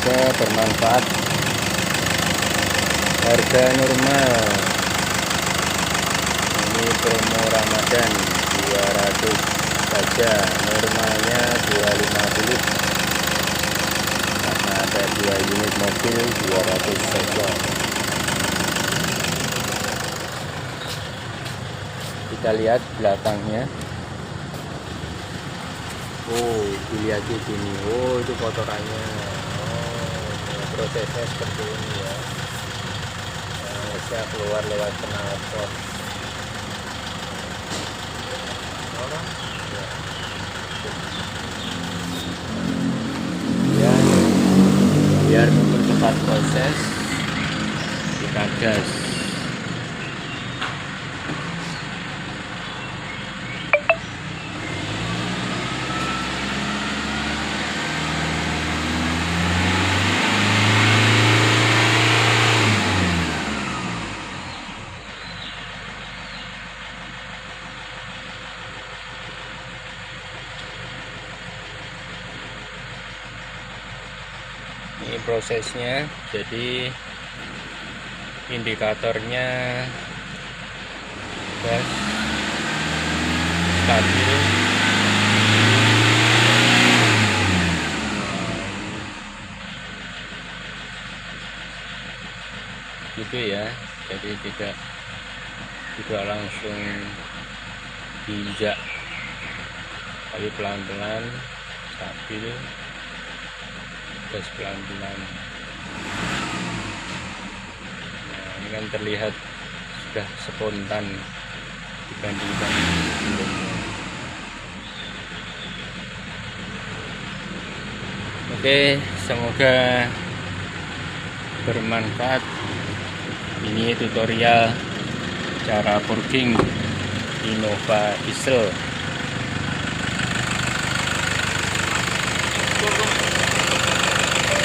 semoga bermanfaat. Harga normal ini promo Ramadan 200 saja, normalnya 250 karena ada 2 unit mobil 200 saja. Kita lihat belakangnya. Oh, dilihat di sini. Oh, itu kotorannya. Oh, prosesnya seperti ini ya. Bisa keluar lewat knalpot. Ya, biar mempercepat proses, kita gas. Ini prosesnya, jadi indikatornya gas stabil, gitu ya. Jadi tidak langsung diinjak, tapi pelan-pelan stabil, gas pelan-pelan. Nah, ini kan terlihat sudah spontan dibandingkan sebelumnya. Oke, semoga bermanfaat. Ini tutorial cara purging Innova diesel.